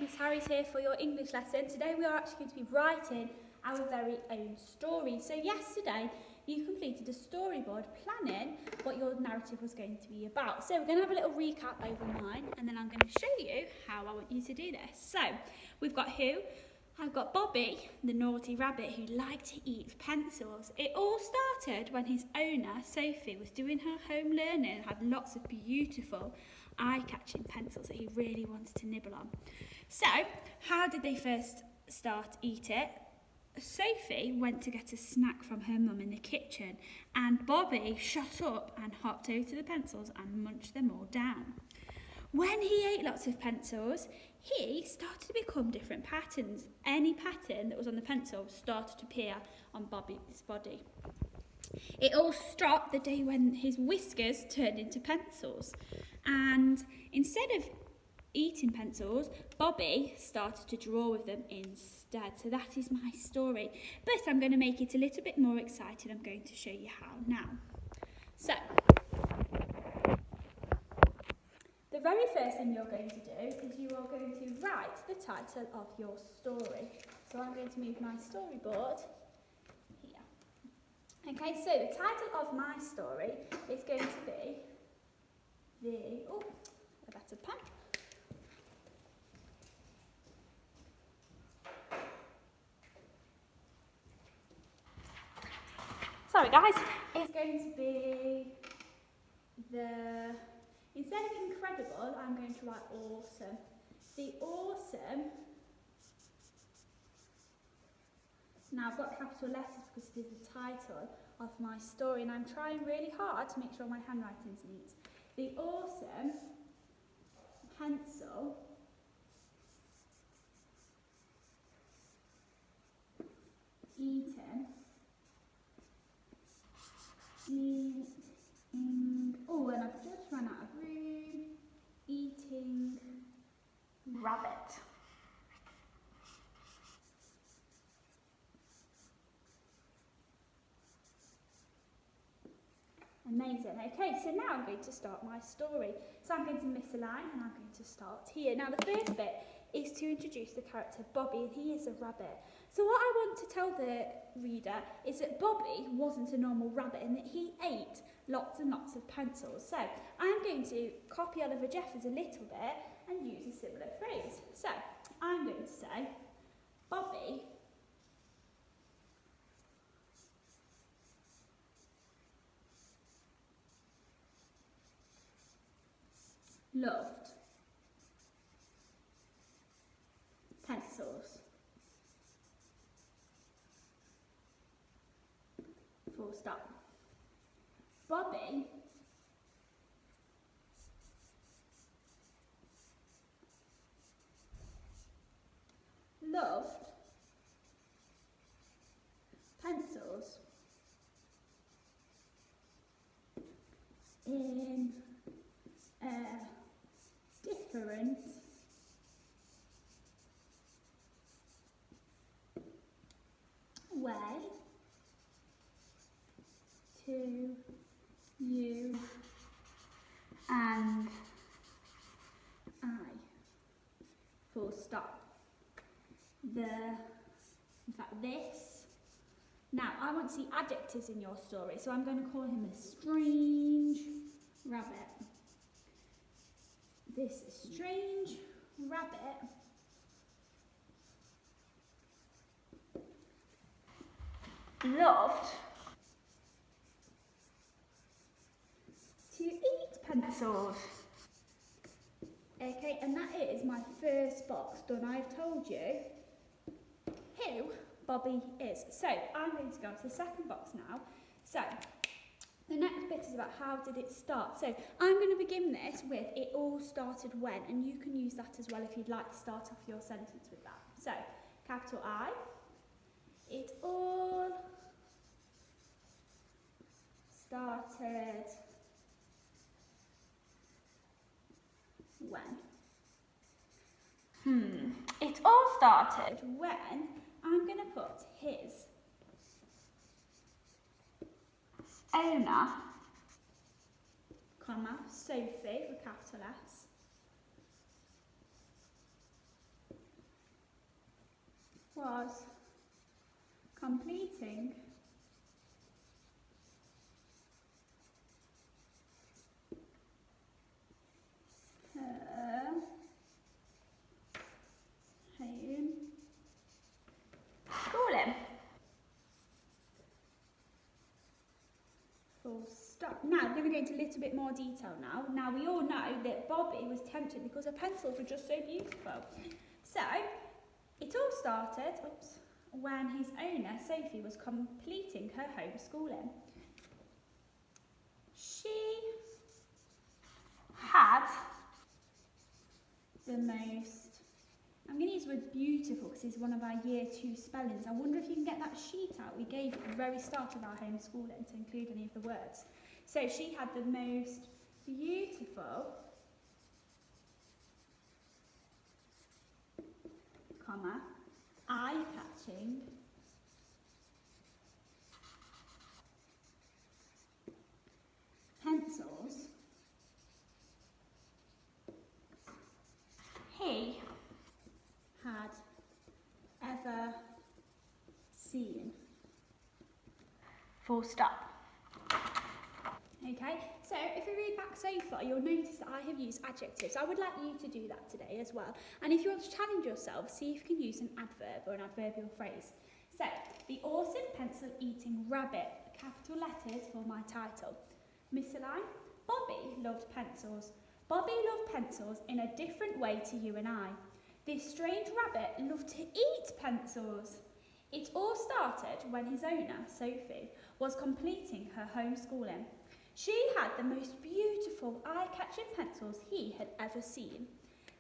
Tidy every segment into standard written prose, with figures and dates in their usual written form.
Miss Harry's here for your English lesson. Today we are actually going to be writing our very own story. So yesterday you completed a storyboard planning what your narrative was going to be about. So we're going to have a little recap over mine and then I'm going to show you how I want you to do this. So we've got who? I've got Bobby, the naughty rabbit who liked to eat pencils. It all started when his owner, Sophie, was doing her home learning and had lots of beautiful eye-catching pencils that he really wanted to nibble on. So, how did they first start eat it? Sophie went to get a snack from her mum in the kitchen and Bobby shot up and hopped over to the pencils and munched them all down. When he ate lots of pencils, he started to become different patterns. Any pattern that was on the pencil started to appear on Bobby's body. It all stopped the day when his whiskers turned into pencils. And instead of eating pencils, Bobby started to draw with them instead. So that is my story. But I'm going to make it a little bit more exciting. I'm going to show you how now. So, the very first thing you're going to do is you are going to write the title of your story. So I'm going to move my storyboard here. Okay, so the title of my story is going to be a better pen. Sorry guys, it's going to be instead of incredible, I'm going to write awesome. The awesome, now I've got capital letters because it is the title of my story and I'm trying really hard to make sure my handwriting's neat. The awesome pencil eating, and I've just run out of room, eating rabbit. Amazing. Okay, so now I'm going to start my story. So I'm going to miss a line and I'm going to start here. Now the first bit is to introduce the character Bobby, and he is a rabbit. So what I want to tell the reader is that Bobby wasn't a normal rabbit and that he ate lots and lots of pencils. So I'm going to copy Oliver Jeffers a little bit and use a similar phrase. So I'm going to say, Bobby loved pencils. Full stop. Bobby loved pencils in a different way to you and I. Full stop. This. Now, I want to see adjectives in your story, so I'm going to call him a strange rabbit. This strange rabbit loved to eat pencils. Okay, and that is my first box done. I've told you who Bobby is. So I'm going to go to the second box now. So the next bit is about how did it start. So I'm going to begin this with it all started when, and you can use that as well if you'd like to start off your sentence with that. So capital I, it all started when. It all started when I'm going to put his owner, comma, Sophie with capital S, completing her home schooling. Full stop. Now, I'm going to go into a little bit more detail now. Now, we all know that Bobby was tempted because her pencils were just so beautiful. So, it all started when his owner, Sophie, was completing her homeschooling. She had the most, I'm going to use the word beautiful because it's one of our year 2 spellings. I wonder if you can get that sheet out we gave at the very start of our homeschooling to include any of the words. So she had the most beautiful, comma, eye-catching, pencils he had ever seen. Full stop. Okay, so if you read back so far, you'll notice that I have used adjectives. I would like you to do that today as well. And if you want to challenge yourself, see if you can use an adverb or an adverbial phrase. So, the awesome pencil-eating rabbit, capital letters for my title. Miscellany, Bobby loved pencils. Bobby loved pencils in a different way to you and I. This strange rabbit loved to eat pencils. It all started when his owner, Sophie, was completing her homeschooling. She had the most beautiful eye-catching pencils he had ever seen.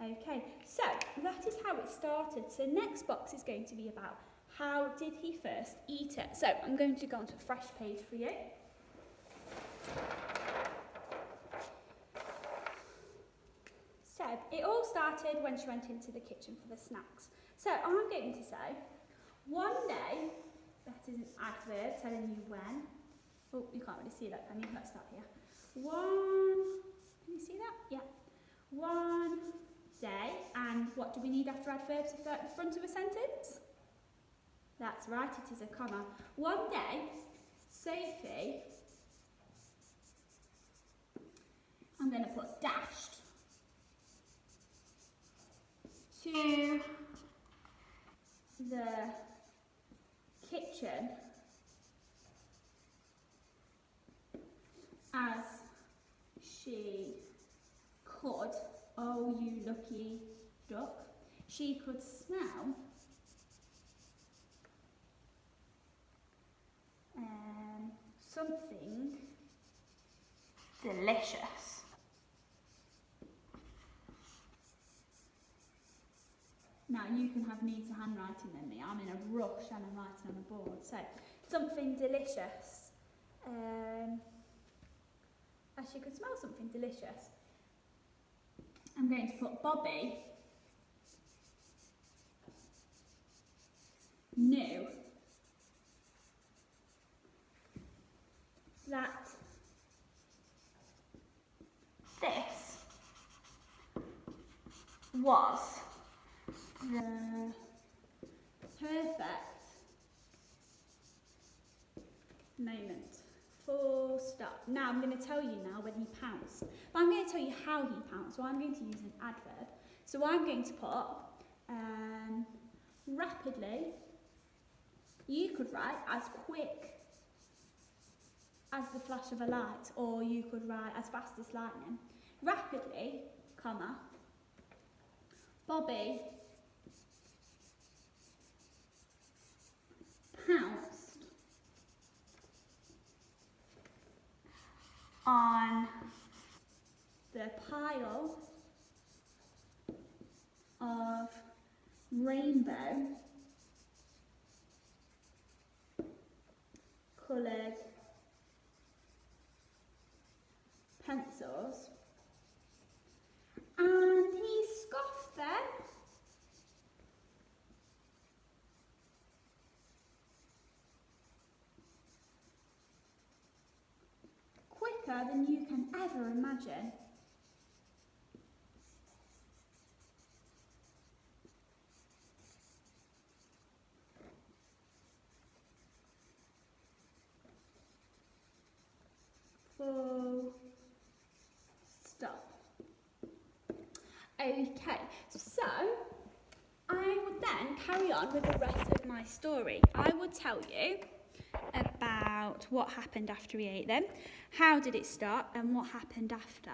Okay, so that is how it started. So next box is going to be about how did he first eat it. So I'm going to go onto a fresh page for you. So it all started when she went into the kitchen for the snacks. So I'm going to say, one day, that is an adverb telling you when. Oh, you can't really see that, can you? Let's start here. Can you see that? Yeah. One day, and what do we need after adverbs at the front of a sentence? That's right, it is a comma. One day, Sophie, I'm going to put dashed, to the kitchen as she could, oh you lucky duck, she could smell something delicious. Now you can have neater handwriting than me. I'm in a rush and I'm writing on a board. So, something delicious. As she could smell something delicious. I'm going to put Bobby knew that this was the perfect moment. Full stop. Now I'm going to tell you now when he pounced. But I'm going to tell you how he pounced. So I'm going to use an adverb. So I'm going to put rapidly. You could write as quick as the flash of a light, or you could write as fast as lightning. Rapidly, comma, Bobby pounced on the pile of rainbow coloured pencils, and he scoffed them. Quicker than you can ever imagine. full stop. Okay, so I would then carry on with the rest of my story. I would tell you about what happened after he ate them, how did it start, and what happened after.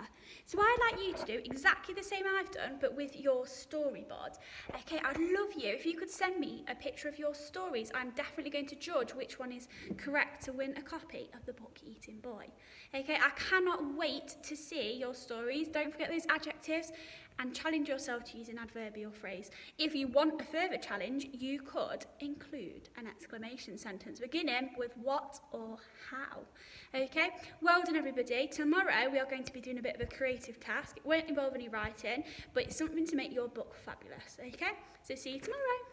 So I'd like you to do exactly the same I've done, but with your storyboard. Okay, I'd love you if you could send me a picture of your stories. I'm definitely going to judge which one is correct to win a copy of the book Eating Boy. Okay, I cannot wait to see your stories. Don't forget those adjectives and challenge yourself to use an adverbial phrase. If you want a further challenge, you could include an exclamation sentence beginning with what or how. Okay, well done everybody. Tomorrow we are going to be doing a bit of a creative task. It won't involve any writing, but it's something to make your book fabulous. Okay, so see you tomorrow.